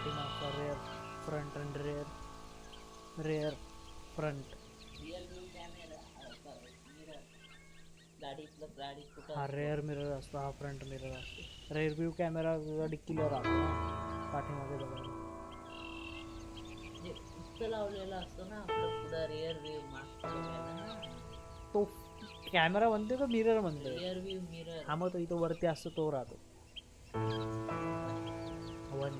पाठीमागचा rare front and rare front. Rear view camera mirror गाडी कुठं हा रेअर मिरर असतो, हा फ्रंट मिरर असतो. रेअर व्ह्यू कॅमेरा डिक्कीला राहतो ना, पाठीमागे बघायला. इथं लावलेला असतो ना आपलं पुढं रिअर व्ह्यू मागचा कॅमेरा. तो कॅमेरा म्हणते का मिरर म्हणते? Rear view mirror. हा मग तो इथं वरती असतो तो राहतो. वन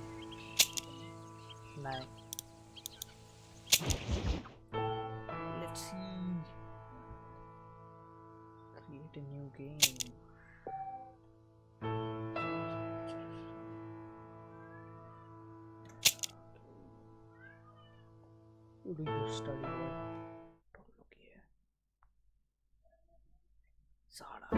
नाही. Let's see. Create a new game. Who do you study with? Don't look here. Zara.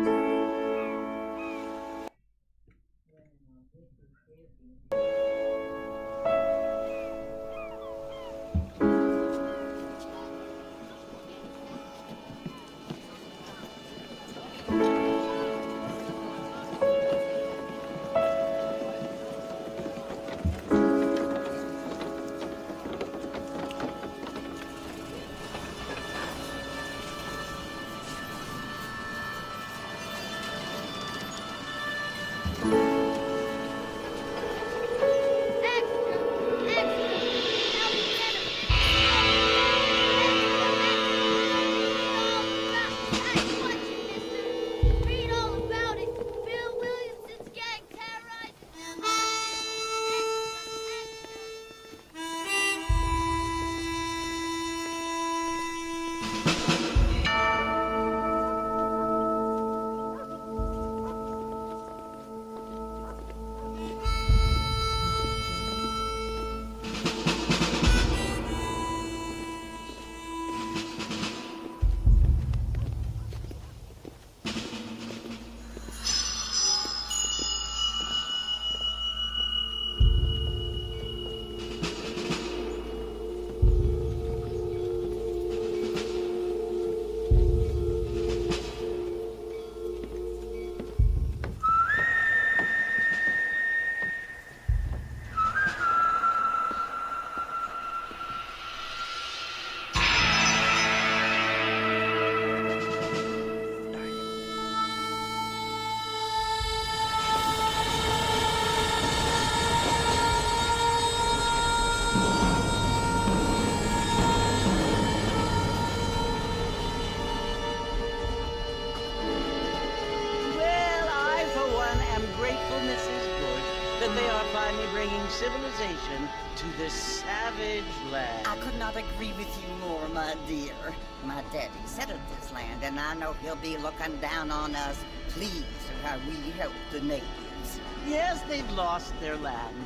That they are finally bringing civilization to this savage land. I could not agree with you more, my dear. My daddy settled this land, and I know he'll be looking down on us, pleased at how we help the natives. Yes, they've lost their land,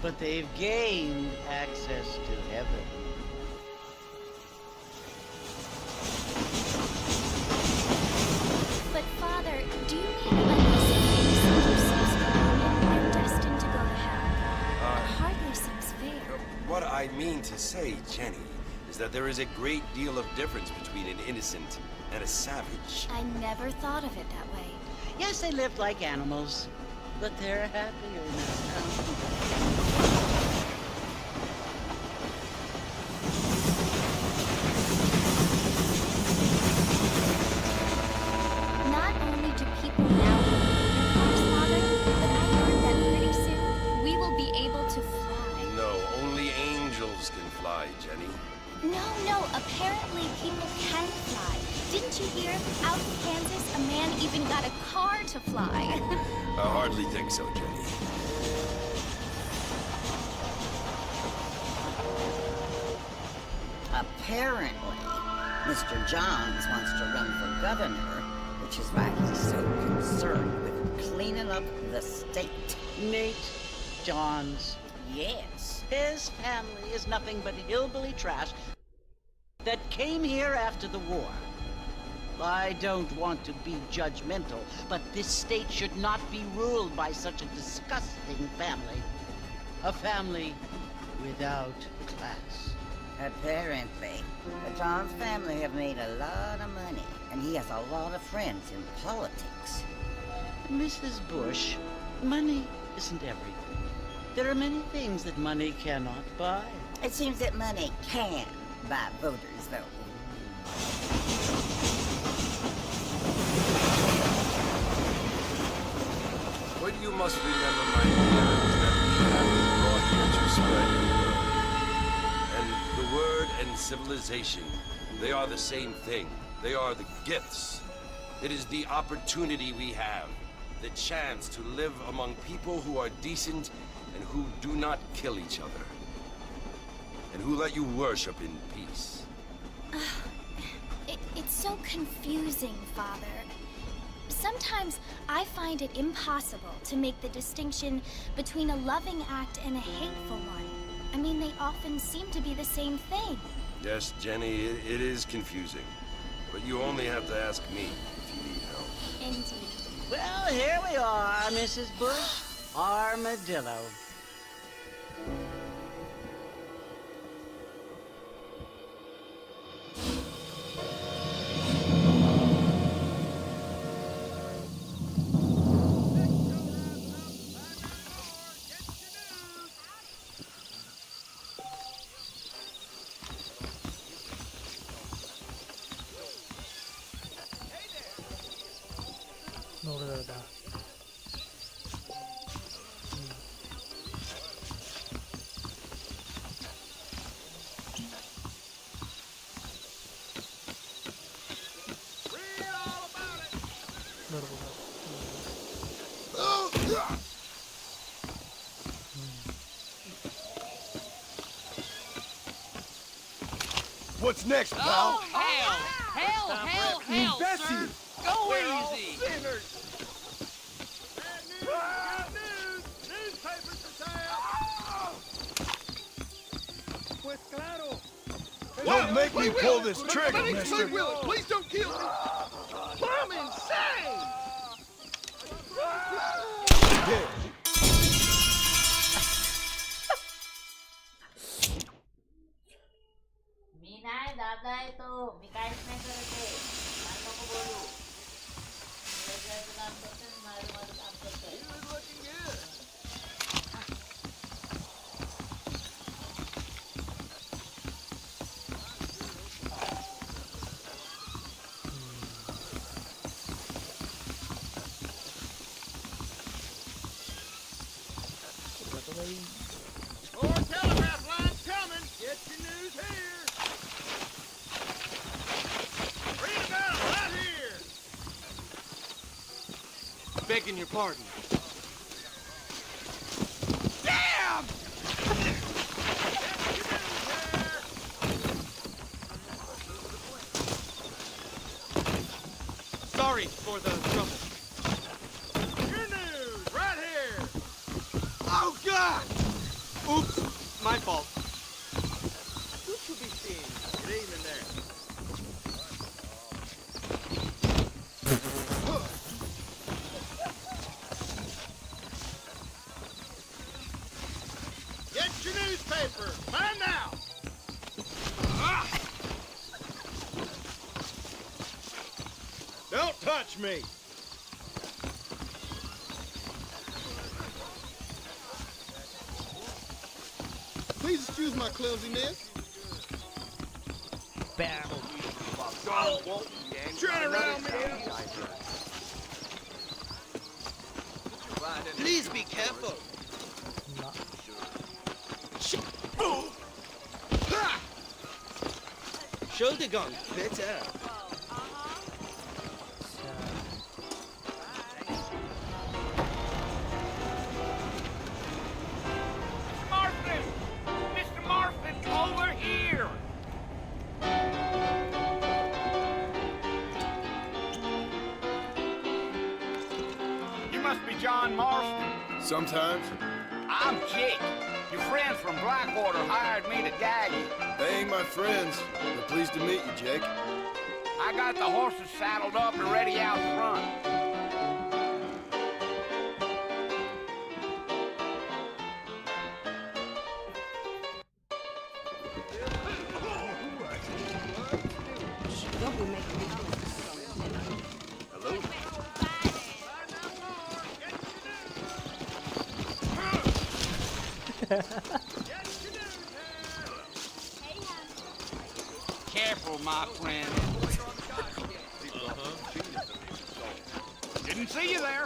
but they've gained access to heaven. But Father, do you mean like this they're destined to go to hell? It hardly seems fair. What I mean to say, Jenny, is that there is a great deal of difference between an innocent and a savage. I never thought of it that way. Yes, they lived like animals, but they're happier now. Not only do people now believe in ours, Father, but I heard that pretty soon we will be able to fly. No, only angels can fly, Jenny. No, apparently people can fly. Didn't you hear? Out in Kansas, a man even got a car to fly. I hardly think so, Jenny. Apparently, Mr. Johns wants to run for governor, which is why he's so concerned with cleaning up the state. Nate Johns. Yes. His family is nothing but hillbilly trash that came here after the war. I don't want to be judgmental, but this state should not be ruled by such a disgusting family. A family without class. Apparently. The Johns family have made a lot of money, and he has a lot of friends in politics. Mrs. Bush, money isn't everything. There are many things that money cannot buy. It seems that money can buy voters, though. What you must remember, my dear, is that we have been brought here to spread the word. And the word and civilization, they are the same thing. They are the gifts. It is the opportunity we have, the chance to live among people who are decent and who do not kill each other. And who let you worship in peace. It's so confusing, Father. Sometimes I find it impossible to make the distinction between a loving act and a hateful one. I mean, they often seem to be the same thing. Yes, Jenny, it is confusing. But you only have to ask me if you need help. Indeed. Well, here we are, Mrs. Bush. Armadillo. ನೋಡಿದ What's next, pal? Hell, Bessie! sir! Go easy! Don't make me pull this trigger, mister. Please don't kill me! I'm insane! मी नाही दादा आहे तो. मी काहीच नाही करत आहे. मला नको बोलू. वेगळ्याचं काम करतोय आणि माझं काम करतोय. More telegraph lines coming! Get your news here! Read about it right here! Begging your pardon. Damn! Sorry for the trouble. Your news right here! Oh, God! Oops, my fault. Who should be seen? Good evening there. Get your newspaper, mine now. Don't touch me. Please excuse my clumsiness. Battle. Turn around, man. Please be careful. Shoulder gun, better. Marston! Mr. Marston, over here! You must be John Marston. Sometimes. I'm Jake. Your friends from Blackwater hired me to guide you. They ain't my friends. But pleased to meet you, Jake. I got the horses saddled up and ready out front. Careful, my friend. Didn't see you there.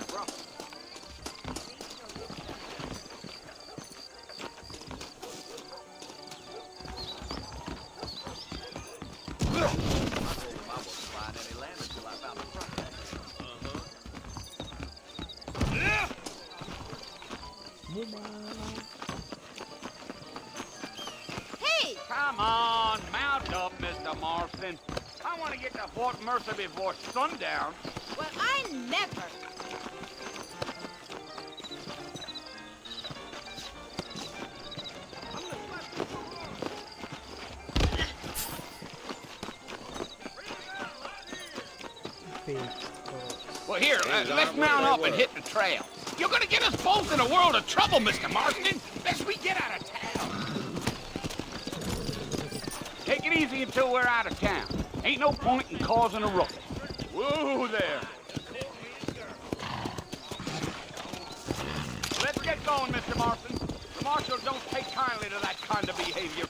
Hey! Come on, mount up, Mr. Marston. I want to get to Fort Mercer before sundown. Well, I never. Well, here, let's mount up and hit the trail. You're gonna get us both in a world of trouble, Mr. Marston. Best we get out of town. Take it easy until we're out of town. Ain't no point in causing a ruckus. Whoa there. Let's get going, Mr. Marston. The marshal don't take kindly to that kind of behavior.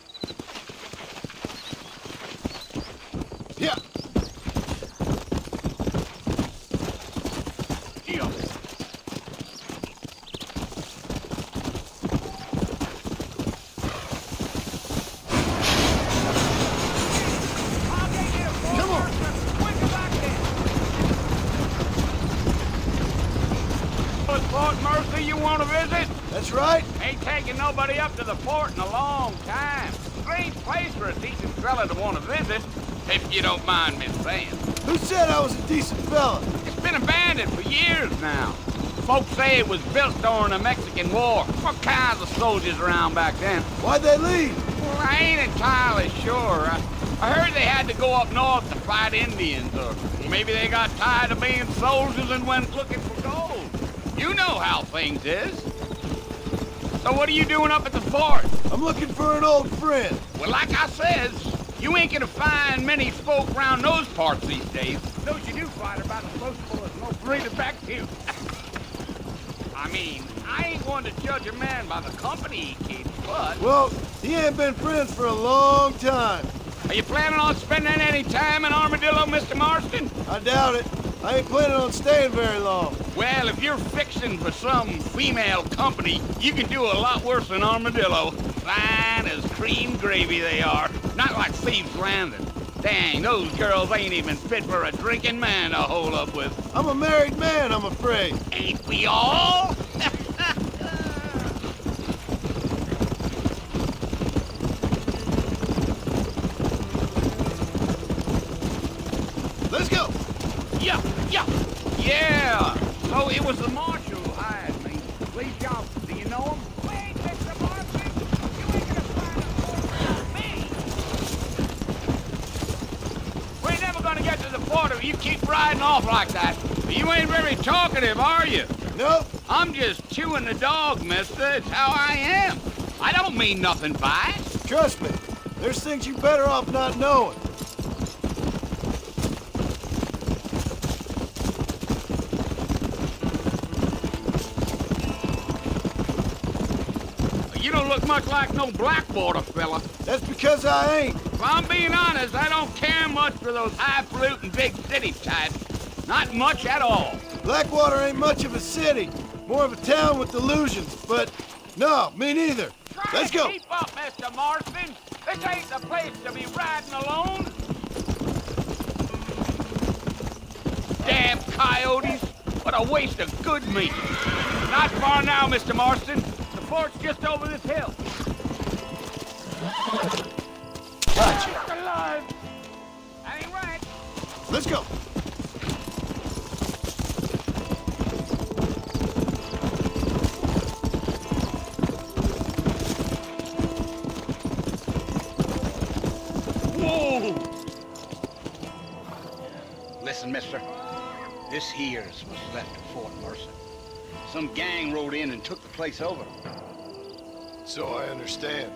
Yeah. Yeah. Come on. Fort Mercer you want to visit? That's right. Ain't taking nobody up to the fort in a long time. Strange place for a decent fella to want to visit, if you don't mind me saying. Who said I was a decent fella? It's been abandoned for years now. Folks say it was built during the Mexican War. What kinds of soldiers around back then? Why'd they leave? Well, I ain't entirely sure. I heard they had to go up north to fight Indians, or maybe they got tired of being soldiers and went looking for gold. You know how things is. So what are you doing up at the fort? I'm looking for an old friend. Well, like I says, you ain't gonna find many folk around those parts these days. Those you do find are about as boastful as most rated back to you. I mean, I ain't going to judge a man by the company he keeps, but... Well, he ain't been friends for a long time. Are you planning on spending any time in Armadillo, Mr. Marston? I doubt it. I ain't planning on staying very long. Well, if you're fixing for some female company, you can do a lot worse than Armadillo. Fine as cream gravy they are. Not like Thieves Landing. Dang, those girls ain't even fit for a drinking man to hole up with. I'm a married man, I'm afraid. Ain't we all? Let's go. Yeah. Yeah. So it was the marshal who hired me. Lee Johnson, do you know him? Wait, Mr. Marston. You ain't gonna find a me. We ain't never gonna get to the fort if you keep riding off like that. You ain't very talkative, are you? Nope. I'm just chewing the dog, mister. It's how I am. I don't mean nothing by it. Trust me. There's things you better off not knowing. You don't look much like no Blackwater fella. That's because I ain't. If I'm being honest, I don't care much for those highfalutin big city types. Not much at all. Blackwater ain't much of a city. More of a town with delusions, but no, me neither. Let's go. Keep up, Mr. Marston. This ain't the place to be riding alone. Damn coyotes. What a waste of good meat. Not far now, Mr. Marston. The fort's just over this hill. Gotcha. Alive. That ain't right. Let's go. Whoa! Listen, mister. This here's what's left of Fort Mercer. Some gang rode in and took the place over. So I understand.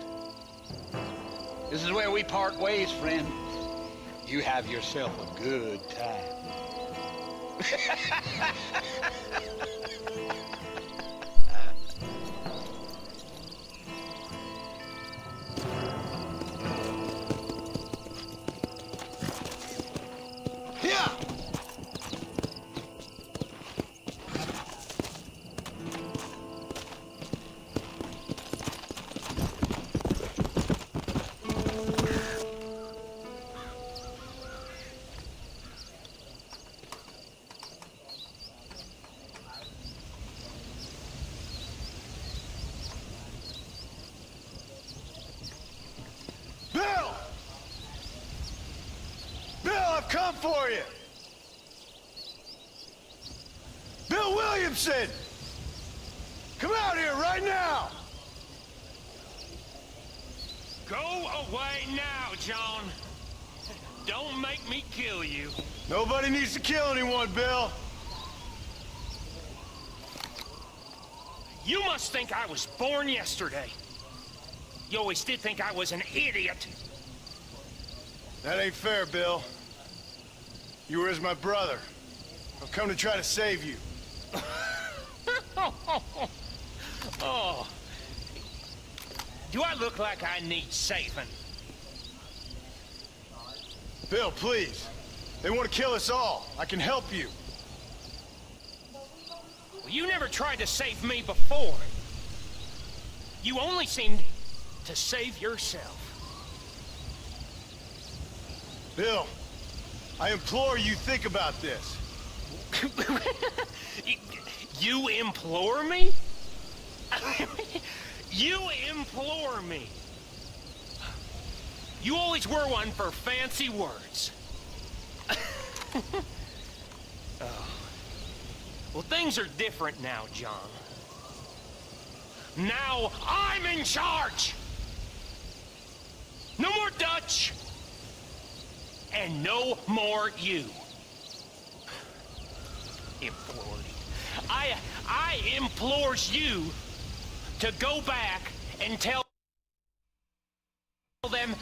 This is where we part ways, friend. You have yourself a good time. for you. Bill Williamson! Come out here right now! Go away now, John. Don't make me kill you. Nobody needs to kill anyone, Bill. You must think I was born yesterday. You always did think I was an idiot. That ain't fair, Bill. You were as my brother. I've come to try to save you. Oh. Do I look like I need saving? Bill, please. They want to kill us all. I can help you. Well, you never tried to save me before. You only seemed to save yourself. Bill, I implore you think about this. You implore me? You implore me. You always were one for fancy words. Oh. Well, things are different now, John. Now I'm in charge! No more Dutch! And no more you. Implored. I implores you to go back and tell them